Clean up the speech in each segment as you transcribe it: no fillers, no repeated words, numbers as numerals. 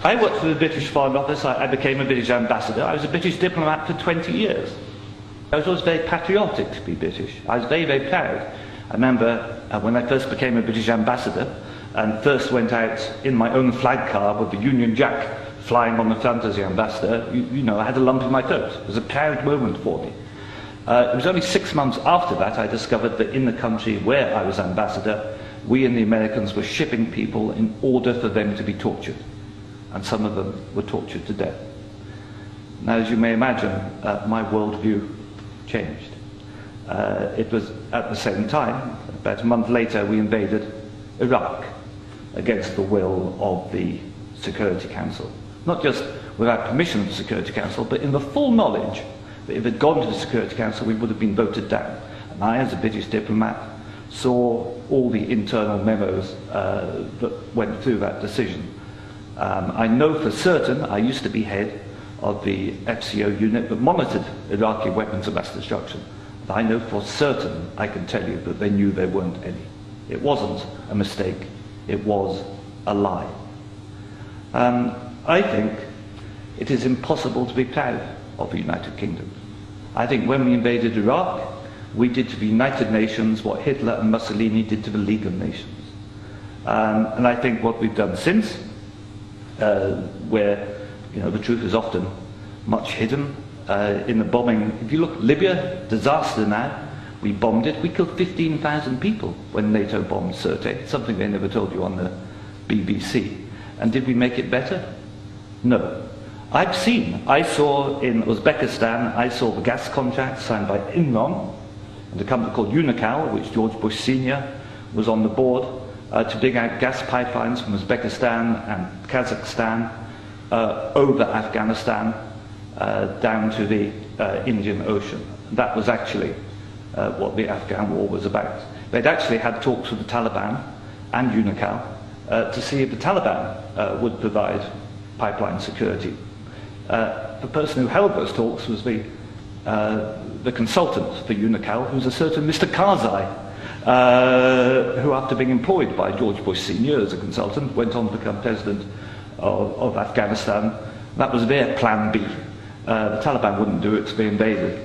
I worked for the British Foreign Office. I became a British ambassador. I was a British diplomat for 20 years. I was always very patriotic to be British. I was very, very proud. I remember when I first became a British ambassador and first went out in my own flag car with the Union Jack flying on the front as the ambassador, you know, I had a lump in my throat. It was a proud moment for me. It was only 6 months after that I discovered that in the country where I was ambassador, we and the Americans were shipping people in order for them to be tortured. And some of them were tortured to death. Now, as you may imagine, my worldview changed. It was at the same time, about a month later, we invaded Iraq against the will of the Security Council. Not just without permission of the Security Council, but in the full knowledge that if it had gone to the Security Council, we would have been voted down. And I, as a British diplomat, saw all the internal memos that went through that decision. I know for certain, I used to be head of the FCO unit that monitored Iraqi weapons of mass destruction. I know for certain, I can tell you, that they knew there weren't any. It wasn't a mistake, it was a lie. I think it is impossible to be proud of the United Kingdom. I think when we invaded Iraq, we did to the United Nations what Hitler and Mussolini did to the League of Nations. And I think what we've done since, where the truth is often much hidden, in the bombing. If you look at Libya, disaster now, we bombed it. We killed 15,000 people when NATO bombed Sirte, something they never told you on the BBC. And did we make it better? No. I saw in Uzbekistan, I saw the gas contract signed by Enron and a company called Unocal, which George Bush Sr. was on the board, to dig out gas pipelines from Uzbekistan and Kazakhstan over Afghanistan down to the Indian Ocean. That was actually what the Afghan war was about. They'd actually had talks with the Taliban and Unocal to see if the Taliban would provide pipeline security. The person who held those talks was the consultant for Unocal, who's a certain Mr. Karzai, who, after being employed by George Bush Sr. as a consultant, went on to become president of Afghanistan. That was their plan B. The Taliban wouldn't do it, so they invaded.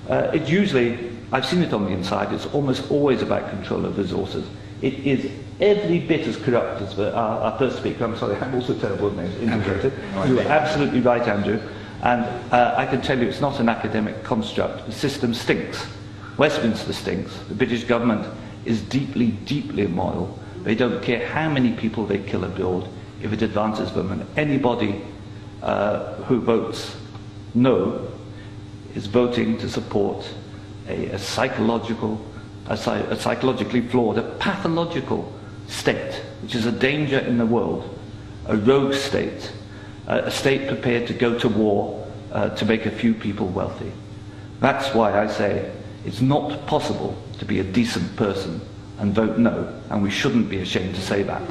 It's usually, I've seen it on the inside, it's almost always about control of resources. It is every bit as corrupt as our first speaker. I'm sorry, I'm also terrible with names, indicated. You are absolutely right, Andrew. And I can tell you it's not an academic construct. The system stinks. Westminster stinks. The British government is deeply, deeply immoral. They don't care how many people they kill abroad if it advances them. And anybody who votes no is voting to support a psychologically flawed, a pathological state, which is a danger in the world, a rogue state, a state prepared to go to war to make a few people wealthy. That's why I say it's not possible to be a decent person and vote no, and we shouldn't be ashamed to say that.